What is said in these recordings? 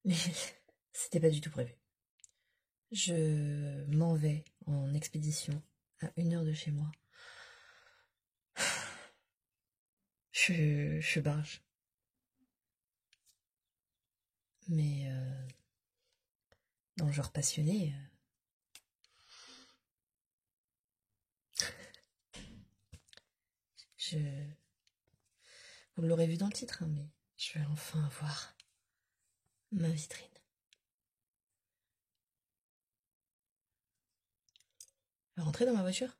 Mais c'était pas du tout prévu. Je m'en vais en expédition à 1 heure de chez moi. Je barge. Mais dans le genre passionné. Je... Vous l'aurez vu dans le titre, hein, mais je vais enfin avoir ma vitrine. Rentrer dans ma voiture?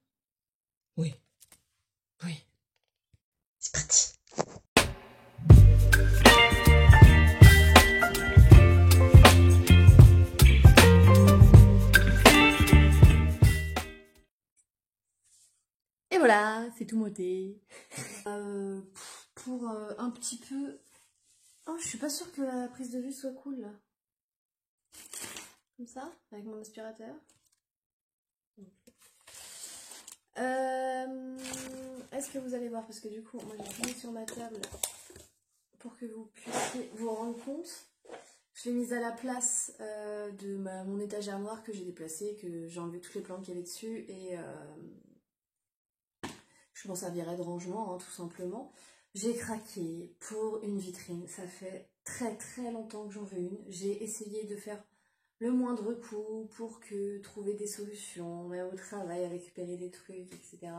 Oui. Oui. C'est parti. Et voilà, c'est tout monté. Pour un petit peu... Oh, je suis pas sûre que la prise de vue soit cool, là. Comme ça, avec mon aspirateur. Est-ce que vous allez voir? Parce que du coup, moi j'ai mis sur ma table pour que vous puissiez vous rendre compte. Je l'ai mise à la place de mon étagère noire que j'ai déplacée, que j'ai enlevé toutes les plantes qu'il y avait dessus et je m'en servirai de rangement, hein, tout simplement. J'ai craqué pour une vitrine, ça fait très très longtemps que j'en veux une. J'ai essayé de faire le moindre coup pour trouver des solutions, même au travail, à récupérer des trucs, etc.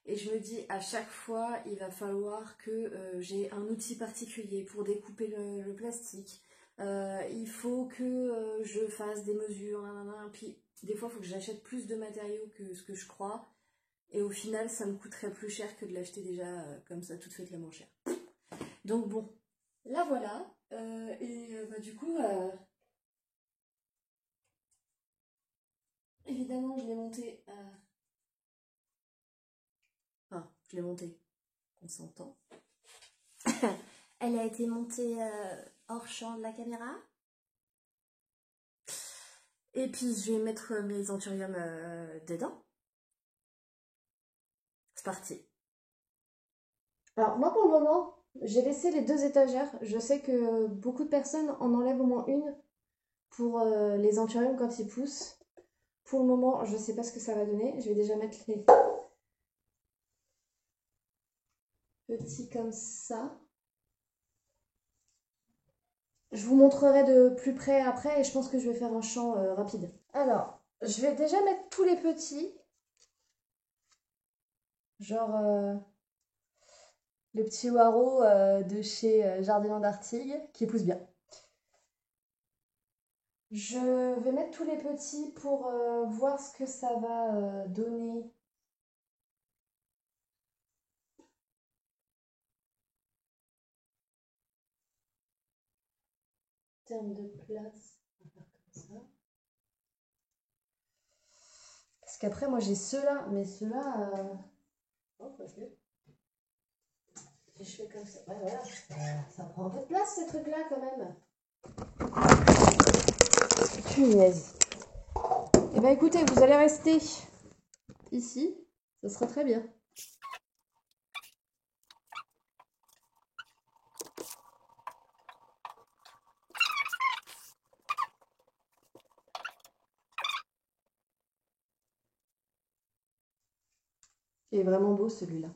Et je me dis à chaque fois, il va falloir que j'ai un outil particulier pour découper le plastique. Il faut que je fasse des mesures, puis des fois il faut que j'achète plus de matériaux que ce que je crois. Et au final, ça me coûterait plus cher que de l'acheter déjà comme ça, toute faite la moins chère. Donc bon, là voilà. Du coup, évidemment, je l'ai montée. Enfin, je l'ai montée, on s'entend. Elle a été montée hors champ de la caméra. Et puis je vais mettre mes anthuriums dedans. C'est parti. Alors moi pour le moment, j'ai laissé les 2 étagères. Je sais que beaucoup de personnes en enlèvent au moins une pour les anthuriums quand ils poussent. Pour le moment, je ne sais pas ce que ça va donner. Je vais déjà mettre les petits comme ça. Je vous montrerai de plus près après et je pense que je vais faire un champ rapide. Alors, je vais déjà mettre tous les petits. Genre le petit Waro de chez Jardin d'Artigues qui pousse bien. Je vais mettre tous les petits pour voir ce que ça va donner. En termes de place, on va faire comme ça. Parce qu'après, moi j'ai ceux-là, mais ceux-là. Oh, parce que. Si je fais comme ça. Ouais, voilà. Ça prend un peu de place ces trucs-là quand même. Punaise. Eh ben écoutez, vous allez rester ici. Ça sera très bien. Il est vraiment beau celui-là.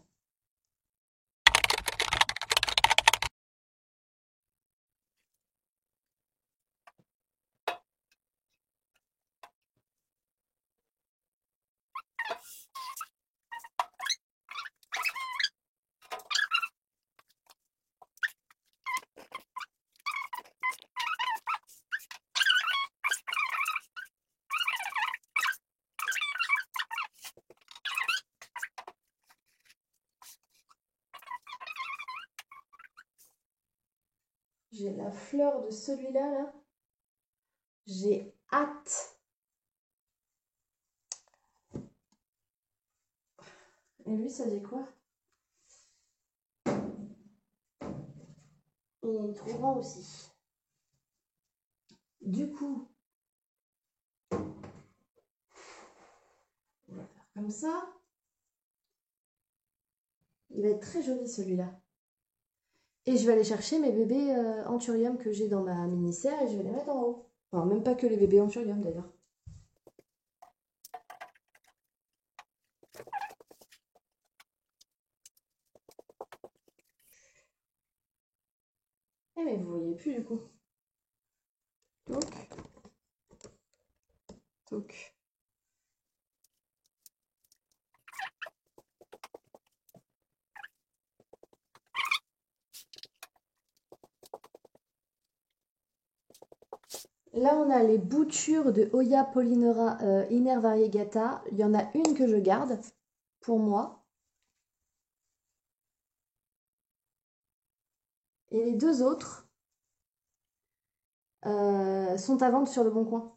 J'ai la fleur de celui-là, là. J'ai hâte. Et lui, ça dit quoi? Il est trop grand aussi. Du coup, on va faire comme ça. Il va être très joli celui-là. Et je vais aller chercher mes bébés anthurium que j'ai dans ma mini-serre et je vais les mettre en haut. Enfin, même pas que les bébés anthurium d'ailleurs. Eh mais vous voyez plus du coup. Donc, donc. Là, on a les boutures de Hoya polynera Inner Variegata. Il y en a une que je garde pour moi. Et les deux autres sont à vendre sur le Bon Coin.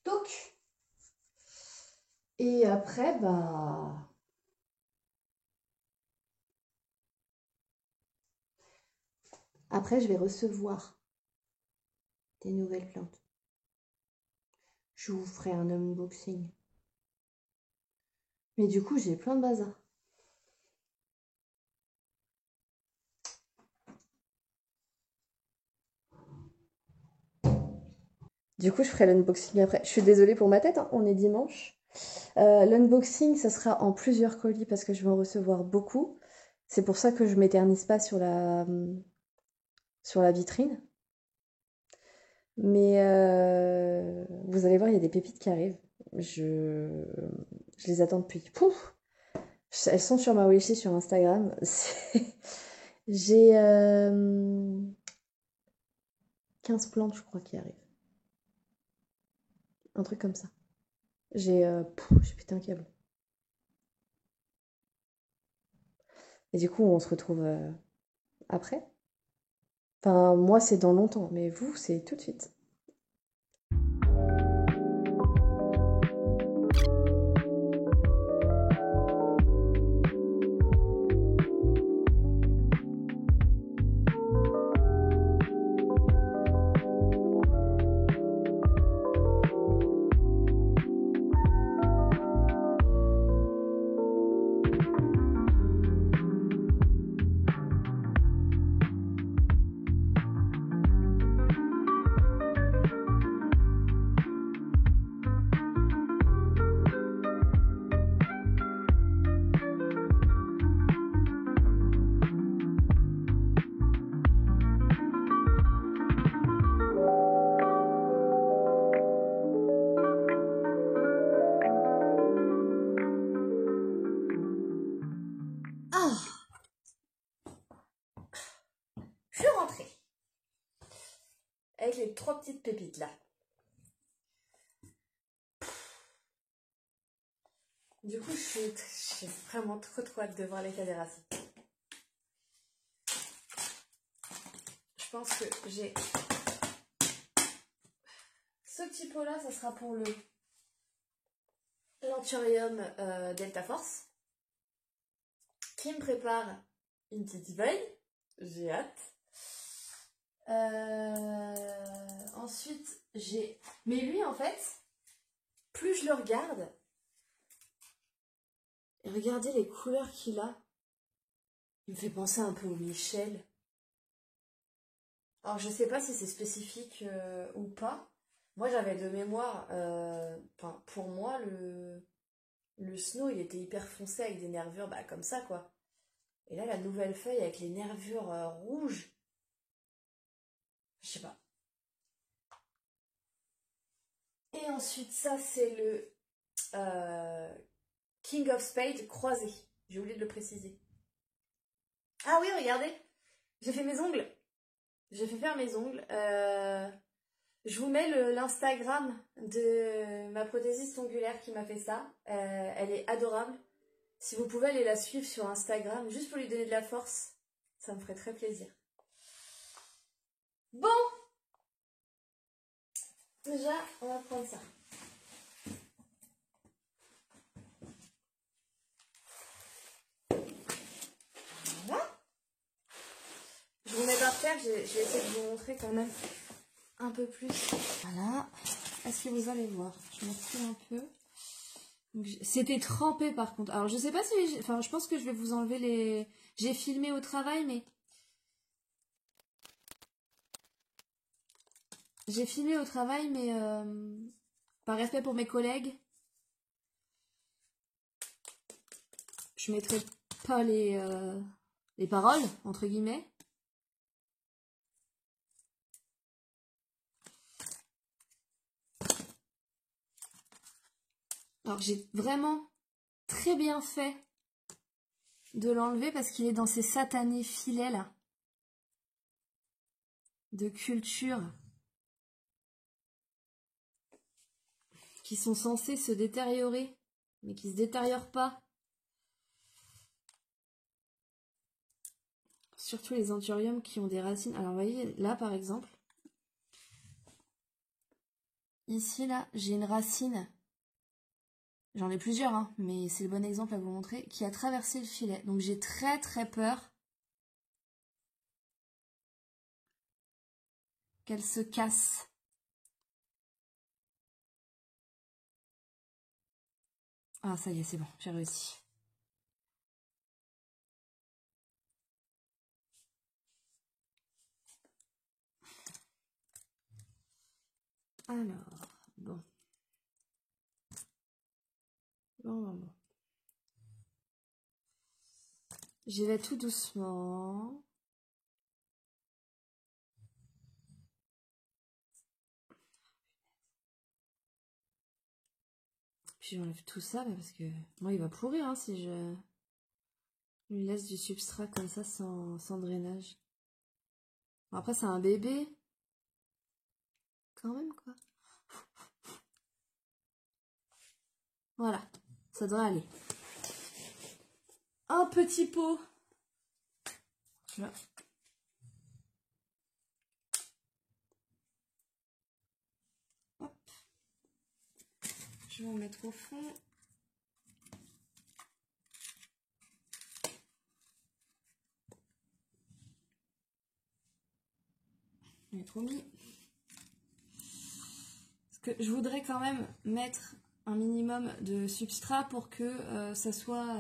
Donc, et après, bah... Après, je vais recevoir des nouvelles plantes. Je vous ferai un unboxing. Mais du coup, j'ai plein de bazar. Du coup, je ferai l'unboxing après. Je suis désolée pour ma tête, hein, on est dimanche. L'unboxing, ça sera en plusieurs colis parce que je vais en recevoir beaucoup. C'est pour ça que je m'éternise pas sur la vitrine. Mais vous allez voir, il y a des pépites qui arrivent. Je les attends depuis. Pouf, elles sont sur ma wishlist sur Instagram. J'ai 15 plantes, je crois, qui arrivent. Un truc comme ça. J'ai pété un câble. Et du coup, on se retrouve après. Enfin, moi, c'est dans longtemps, mais vous, c'est tout de suite. Je suis rentrée avec les 3 petites pépites là. Du coup, j'ai vraiment trop hâte de voir l'état des racines. Je pense que j'ai ce petit pot là, ça sera pour l'Anthurium Delta Force qui me prépare une petite feuille. J'ai hâte. Ensuite, j'ai... Mais lui, en fait, plus je le regarde, et regardez les couleurs qu'il a, il me fait penser un peu au Michel. Alors, je sais pas si c'est spécifique ou pas. Moi, j'avais de mémoire, pour moi, le Snow, il était hyper foncé avec des nervures comme ça, quoi. Et là, la nouvelle feuille avec les nervures rouges, je sais pas. Et ensuite, ça, c'est le King of Spades croisé. J'ai oublié de le préciser. Ah oui, regardez, j'ai fait mes ongles. J'ai fait faire mes ongles. Je vous mets l'Instagram de ma prothésiste ongulaire qui m'a fait ça. Elle est adorable. Si vous pouvez aller la suivre sur Instagram, juste pour lui donner de la force, ça me ferait très plaisir. Bon, déjà, on va prendre ça. Voilà. Je vous mets par terre, je vais essayer de vous montrer quand même un peu plus. Voilà. Est-ce que vous allez voir? Je me recule un peu. C'était trempé par contre. Alors je sais pas si... Enfin je pense que je vais vous enlever les... J'ai filmé au travail mais... J'ai filmé au travail mais... Par respect pour mes collègues, je mettrai pas les paroles, entre guillemets. Alors j'ai vraiment très bien fait de l'enlever parce qu'il est dans ces satanés filets là de culture qui sont censés se détériorer mais qui se détériorent pas. Surtout les anthuriums qui ont des racines. Alors vous voyez là par exemple, ici là j'ai une racine, j'en ai plusieurs hein, mais c'est le bon exemple à vous montrer, qui a traversé le filet. Donc j'ai très très peur qu'elle se casse. Ah ça y est, c'est bon, j'ai réussi. Alors, bon. Bon. J'y vais tout doucement. Puis j'enlève tout ça, parce que moi il va pourrir hein, si je lui laisse du substrat comme ça sans drainage. Bon, après c'est un bébé. Quand même quoi. Voilà, ça devrait aller. Un petit pot. Là. Hop. Je vais en mettre au fond. Je l'ai trop mis. Parce que je voudrais quand même mettre un minimum de substrat pour que ça soit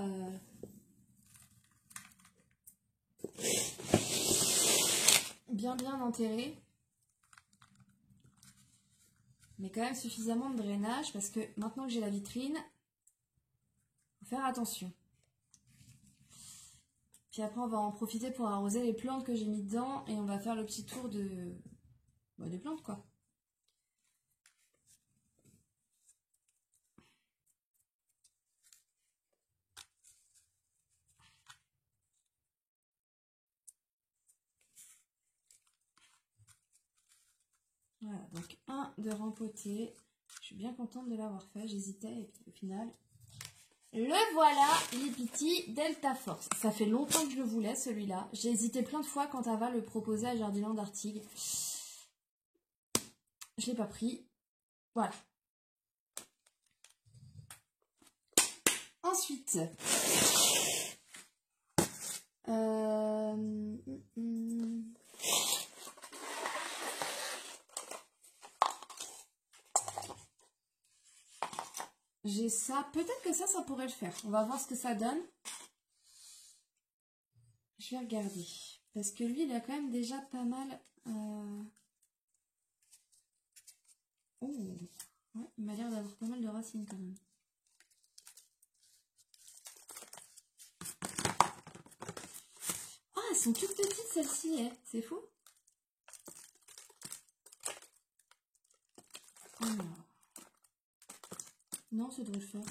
bien enterré. Mais quand même suffisamment de drainage parce que maintenant que j'ai la vitrine, faut faire attention. Puis après on va en profiter pour arroser les plantes que j'ai mis dedans et on va faire le petit tour des plantes quoi. Voilà, donc un de rempoté. Je suis bien contente de l'avoir fait, j'hésitais et puis au final, le voilà, Lipiti Delta Force. Ça fait longtemps que je le voulais celui-là. J'ai hésité plein de fois quand Ava le proposait à Jardiland d'Artigues. Je l'ai pas pris. Voilà. Ensuite, j'ai ça. Peut-être que ça pourrait le faire. On va voir ce que ça donne. Je vais regarder. Parce que lui, il a quand même déjà pas mal... Oh, ouais, il m'a l'air d'avoir pas mal de racines quand même. Ah, elles sont toutes petites celles-ci, hein. C'est fou. Alors. Non, ça devrait le faire.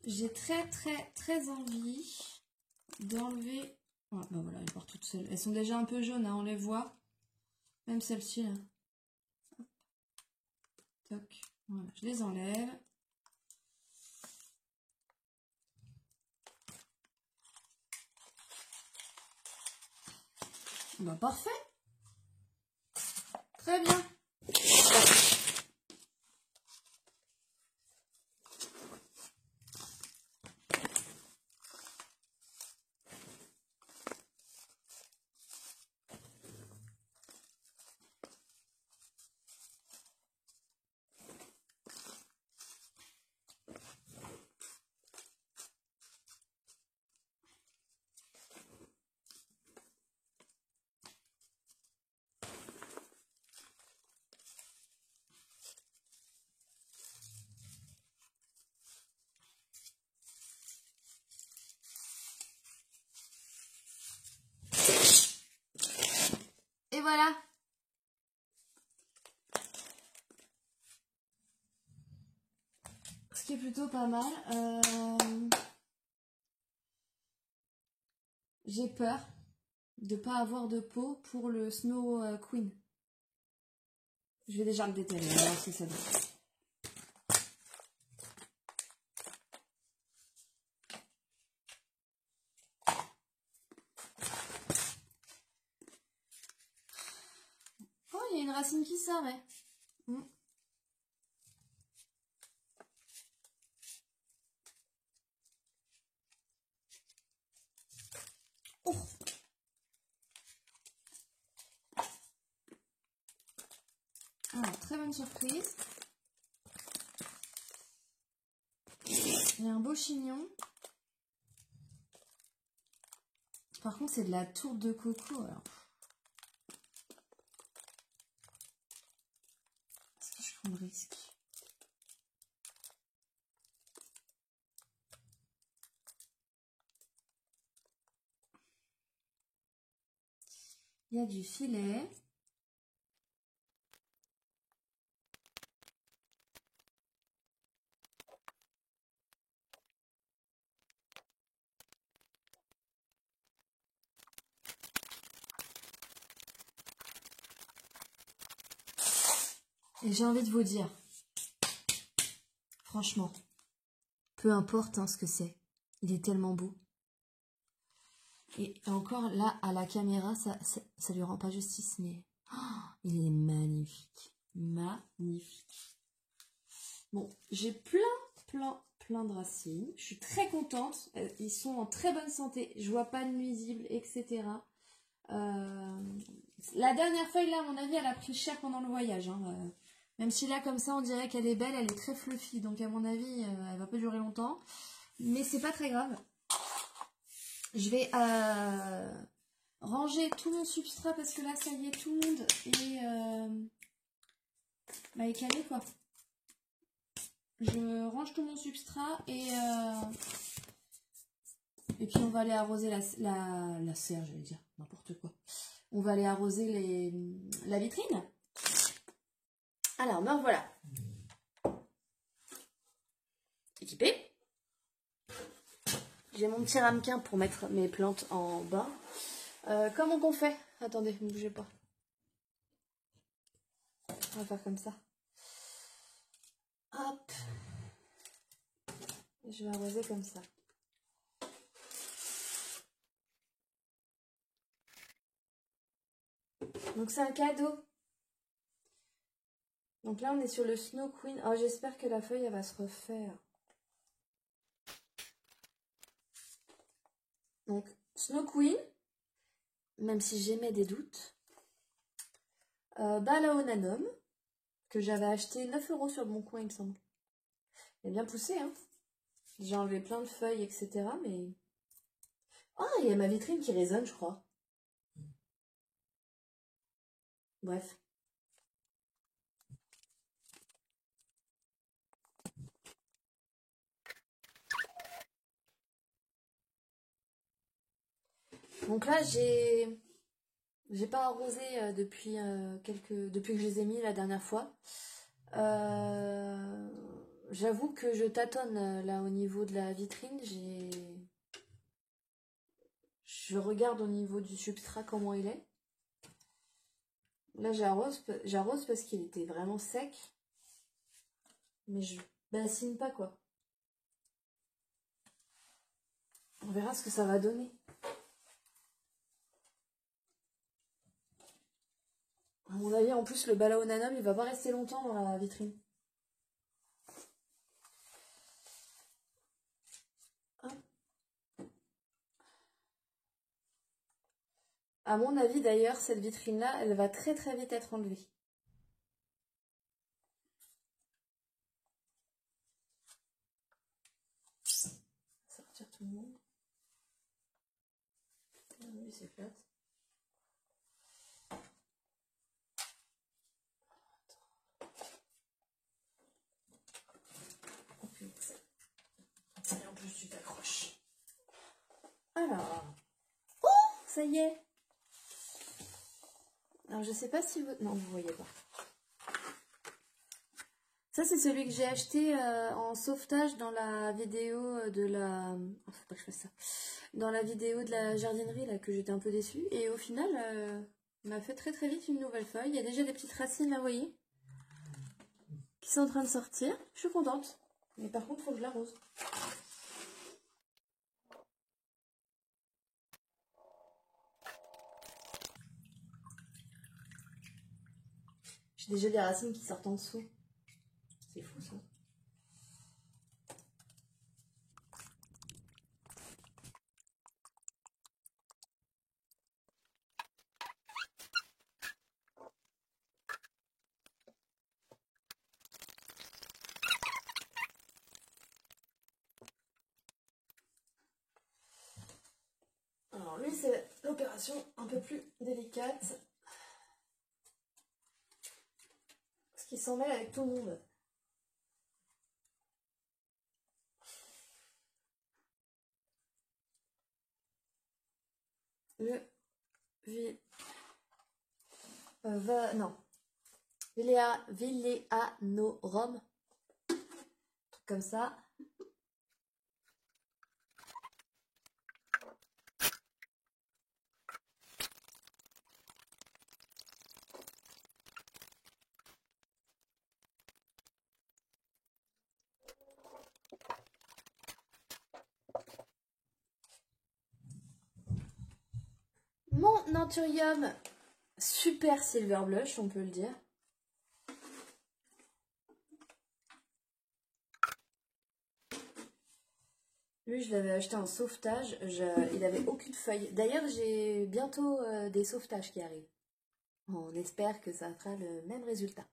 J'ai très envie d'enlever... Ah, bah voilà, elles partent toutes seules. Elles sont déjà un peu jaunes, hein, on les voit. Même celle-ci, là. Hop. Toc. Voilà, je les enlève. Bah parfait. Très bien. voilà. Ce qui est plutôt pas mal. J'ai peur de pas avoir de peau pour le Snow Queen. Je vais déjà le détailler, on va voir ce que ça donne. Oh, il y a une racine qui sort, ouais. Oh. Alors, très bonne surprise. Il y a un beau chignon. Par contre, c'est de la tourte de coco. Alors. Est-ce que je prends le risque? Il y a du filet. Et j'ai envie de vous dire, franchement, peu importe hein, ce que c'est, il est tellement beau. Et encore là, à la caméra, ça lui rend pas justice, mais oh, il est magnifique. Magnifique. Bon, j'ai plein de racines. Je suis très contente. Ils sont en très bonne santé. Je vois pas de nuisibles, etc. La dernière feuille, là, à mon avis, elle a pris cher pendant le voyage. Hein. Même si là, comme ça, on dirait qu'elle est belle, elle est très fluffy. Donc, à mon avis, elle va pas durer longtemps. Mais c'est pas très grave. Je vais ranger tout mon substrat parce que là, ça y est, tout le monde est calé, quoi. Je range tout mon substrat et puis on va aller arroser la serre, j'allais dire, n'importe quoi. On va aller arroser la vitrine. Alors, me voilà. Équipée. J'ai mon petit ramequin pour mettre mes plantes en bas. Comment qu'on fait? Attendez, ne bougez pas. On va faire comme ça. Hop. Je vais arroser comme ça. Donc c'est un cadeau. Donc là on est sur le Snow Queen. Oh, j'espère que la feuille elle va se refaire. Donc Snow Queen, même si j'émets des doutes. Balaonanum, que j'avais acheté 9 € sur Bon Coin il me semble. Il a bien poussé hein. J'ai enlevé plein de feuilles etc. Mais... Oh, il y a ma vitrine qui résonne je crois. Bref. Donc là j'ai pas arrosé depuis depuis que je les ai mis la dernière fois. J'avoue que je tâtonne là au niveau de la vitrine. Je regarde au niveau du substrat comment il est. Là j'arrose parce qu'il était vraiment sec. Mais je bassine pas quoi. On verra ce que ça va donner. À mon avis, en plus, le Balaonanum, il va pas rester longtemps dans la vitrine. Hop. À mon avis, d'ailleurs, cette vitrine-là, elle va très très vite être enlevée. Sortir tout le monde. Ah oui, c'est plate. Et en plus, tu t'accroches. Alors. Oh, ça y est. Alors je sais pas si vous... Non, vous voyez pas. Ça c'est celui que j'ai acheté en sauvetage dans la vidéo de la... Oh, faut pas que je fasse ça. Dans la vidéo de la jardinerie là que j'étais un peu déçue. Et au final, on m'a fait très très vite une nouvelle feuille. Il y a déjà des petites racines là, vous voyez, qui sont en train de sortir. Je suis contente. Mais par contre, il faut que je l'arrose. J'ai déjà des racines qui sortent en dessous. C'est fou ça. Alors lui, c'est l'opération un peu plus délicate. Parce qu'il s'en mêle avec tout le monde. Le non. Villéanorum. Comme ça. Mon Nanturium Super Silver Blush, on peut le dire. Lui, je l'avais acheté en sauvetage. Il n'avait aucune feuille. D'ailleurs, j'ai bientôt des sauvetages qui arrivent. On espère que ça fera le même résultat.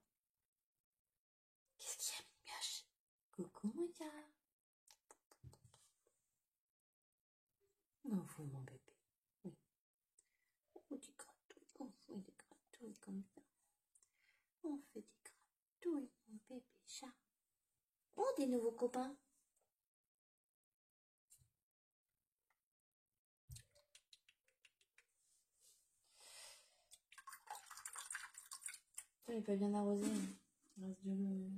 Qu'est-ce qu'il y a, Mignoche? Coucou, Moya. Oh, vous, mon bébé. Oui. Oh, des gratouilles. On fait des gratouilles comme ça. On fait des gratouilles, mon bébé chat. Oh, des nouveaux copains. Il n'est pas bien arrosé. Il reste de l'eau.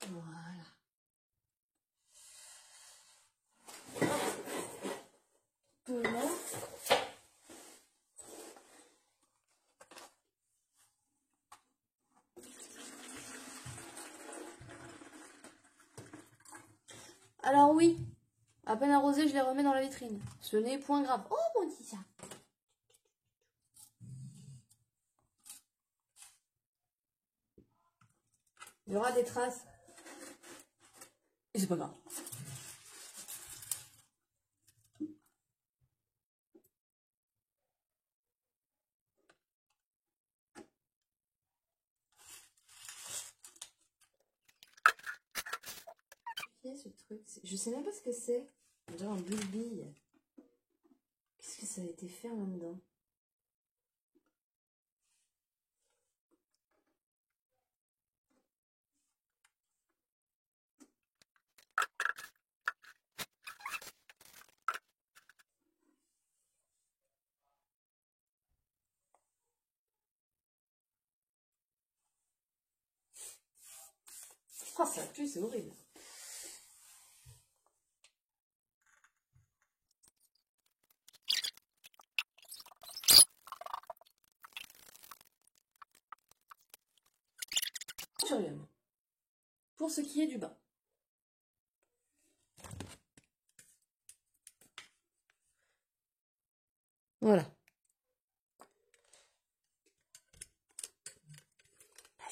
Voilà. Voilà. Alors oui, à peine arrosé, je les remets dans la vitrine. Ce n'est point grave. Oh mon petit chat. Il y aura des traces. Et c'est pas grave. Ce truc, je sais même pas ce que c'est. On dirait un bulbille. Qu'est-ce que ça a été fait là-dedans? Oh, ça pue, c'est horrible. Pour ce qui est du bain. Voilà.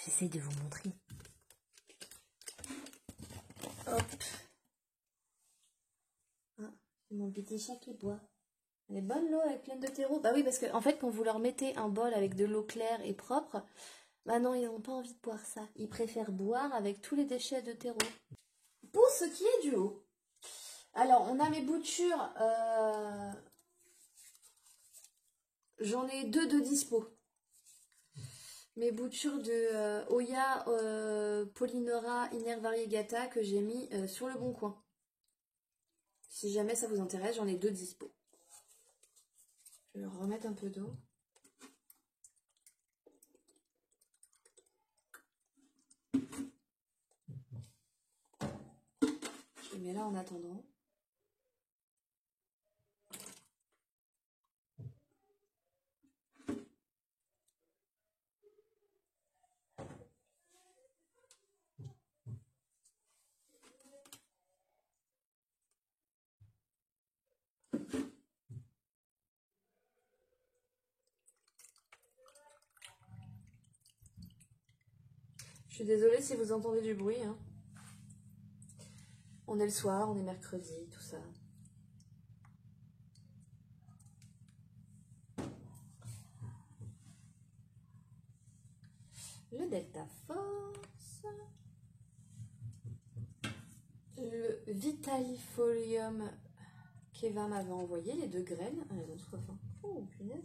J'essaie de vous montrer. Hop. Ah, c'est mon petit chat qui boit. Elle est bonne l'eau, elle est pleine de terreau. Bah oui, parce que en fait, quand vous leur mettez un bol avec de l'eau claire et propre, bah non, ils n'ont pas envie de boire ça. Ils préfèrent boire avec tous les déchets de terreau. Pour ce qui est du haut, alors on a mes boutures, j'en ai deux de dispo. Mes boutures de Oya Polynora Inner Variegata que j'ai mis sur le bon coin. Si jamais ça vous intéresse, j'en ai deux dispo. Je vais leur remettre un peu d'eau. Je les mets là en attendant. Je suis désolée si vous entendez du bruit. Hein. On est le soir, on est mercredi, tout ça. Le Delta Force. Le Vitalifolium qu'Eva m'avait envoyé, les deux graines. Ah, elles ont soif. Hein. Oh, punaise.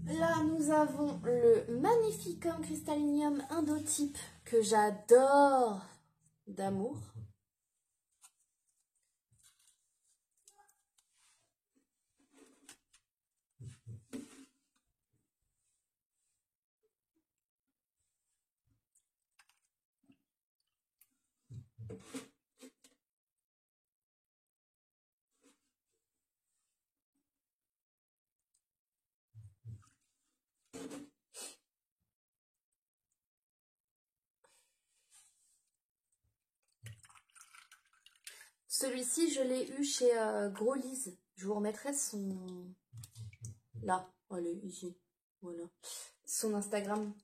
Là, nous avons le Magnificum Crystallinium Indotype que j'adore d'amour. Celui-ci, je l'ai eu chez Gros Lise. Je vous remettrai son... Là, allez, ici. Voilà. Son Instagram.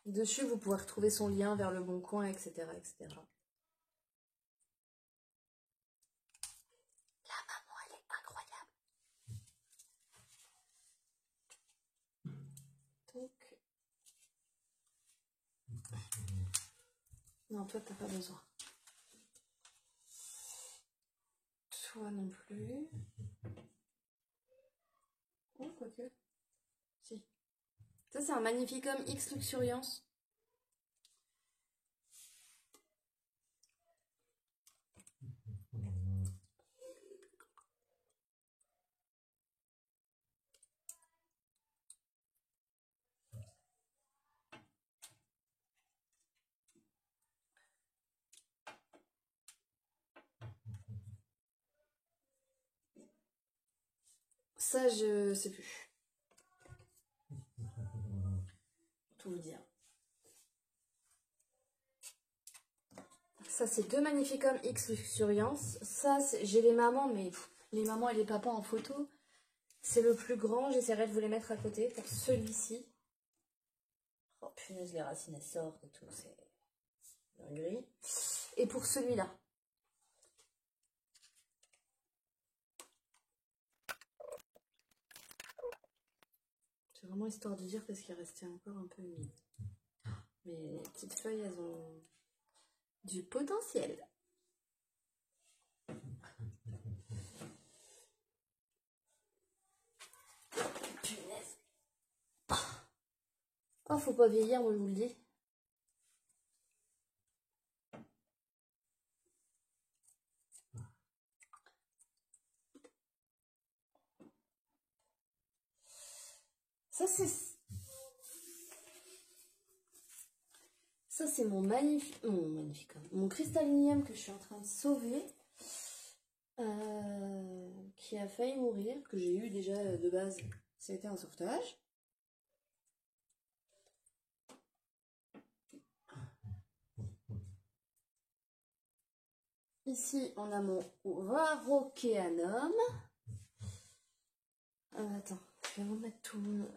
Dessus, vous pourrez retrouver son lien vers le Bon Coin, etc., etc. La maman, elle est incroyable. Donc... Non, toi, t'as pas besoin. Toi non plus. Oh, quoique. Si. Ça, c'est un Magnificum X Luxuriance. Ça, je sais plus. Pour tout vous dire. Ça, c'est deux Magnificum X Luxuriance. Ça, j'ai les mamans, mais les mamans et les papas en photo. C'est le plus grand. J'essaierai de vous les mettre à côté pour celui-ci. Oh punaise, les racines elles sortent et tout. C'est dinguerie. Et pour celui-là. C'est vraiment histoire de dire parce qu'il restait encore un peu humide. Mais les petites feuilles, elles ont du potentiel. Punaise. Oh, faut pas vieillir, moi je vous le dis. Ça c'est mon magnifique, mon cristallinium que je suis en train de sauver, qui a failli mourir, que j'ai eu déjà de base. C'était un sauvetage. Ici, on a mon Varrocheanum. Attends, je vais remettre tout mon...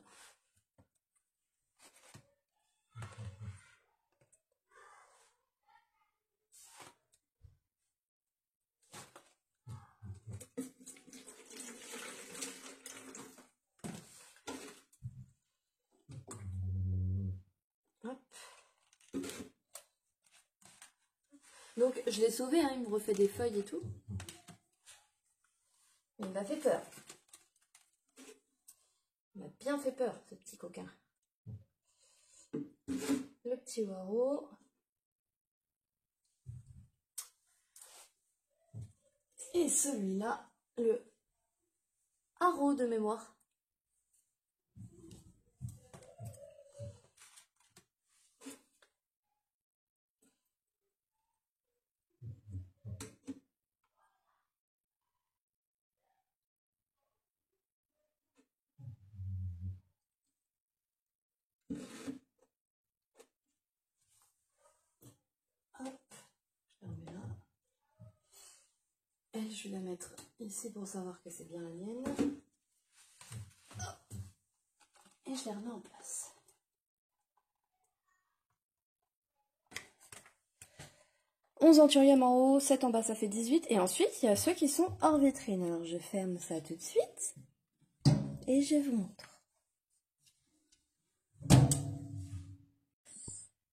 Donc je l'ai sauvé, hein, il me refait des feuilles et tout. Il m'a fait peur. Il m'a bien fait peur, ce petit coquin. Le petit Waro. Et celui-là, le haro de mémoire. Hop, je la remets là. Et je vais la mettre ici pour savoir que c'est bien la mienne. Hop. Et je les remets en place. 11 anthurium en haut, 7 en bas, ça fait 18. Et ensuite, il y a ceux qui sont hors vitrine. Alors, je ferme ça tout de suite. Et je vous montre.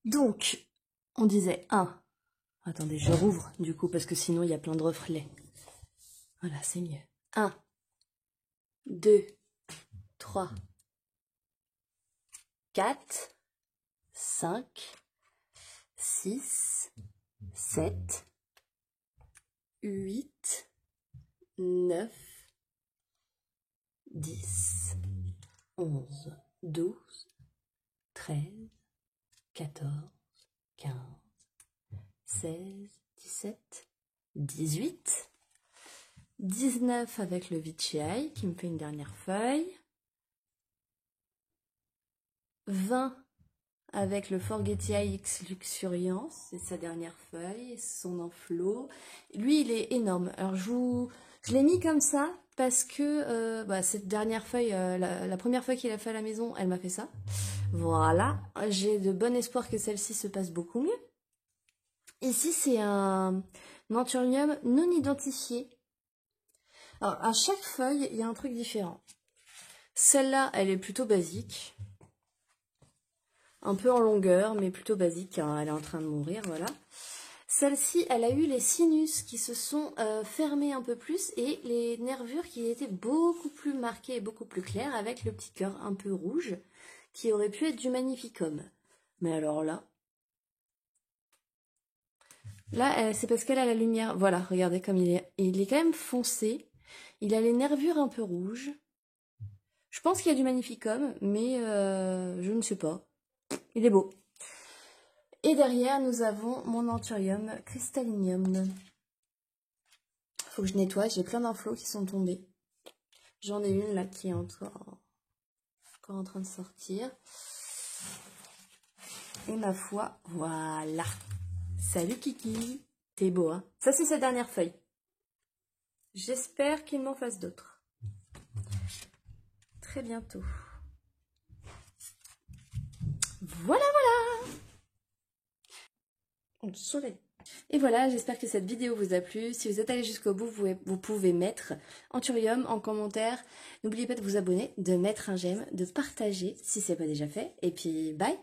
Donc, on disait 1. Attendez, je rouvre du coup, parce que sinon, il y a plein de reflets. Voilà, c'est mieux. 1, 2, 3, 4, 5, 6, 7, 8, 9, 10, 11, 12, 13, 14, 15, 16, 17, 18, 19 avec le Vichai qui me fait une dernière feuille, 20 avec le Forgetii X Luxuriance, c'est sa dernière feuille, son enflot. Lui, il est énorme. Alors, je l'ai mis comme ça parce que cette dernière feuille, la première feuille qu'il a fait à la maison, elle m'a fait ça. Voilà, j'ai de bon espoir que celle-ci se passe beaucoup mieux. Ici, c'est un anthurium non identifié. Alors, à chaque feuille, il y a un truc différent. Celle-là, elle est plutôt basique. Un peu en longueur, mais plutôt basique, car elle est en train de mourir, voilà. Celle-ci, elle a eu les sinus qui se sont fermés un peu plus et les nervures qui étaient beaucoup plus marquées et beaucoup plus claires avec le petit cœur un peu rouge qui aurait pu être du magnificum. Mais alors là, c'est parce qu'elle a la lumière. Voilà, regardez comme il est quand même foncé. Il a les nervures un peu rouges. Je pense qu'il y a du magnificum, mais je ne sais pas. Il est beau. Et derrière, nous avons mon anthurium crystallinium. Faut que je nettoie, j'ai plein d'inflos qui sont tombés. J'en ai une là qui est encore en train de sortir. Et ma foi, voilà. Salut Kiki, t'es beau, hein? Ça, c'est sa dernière feuille. J'espère qu'il m'en fasse d'autres. Très bientôt. Voilà, voilà. On soleil. Et voilà, j'espère que cette vidéo vous a plu. Si vous êtes allé jusqu'au bout, vous pouvez mettre Anthurium en commentaire. N'oubliez pas de vous abonner, de mettre un j'aime, de partager si ce n'est pas déjà fait. Et puis, bye!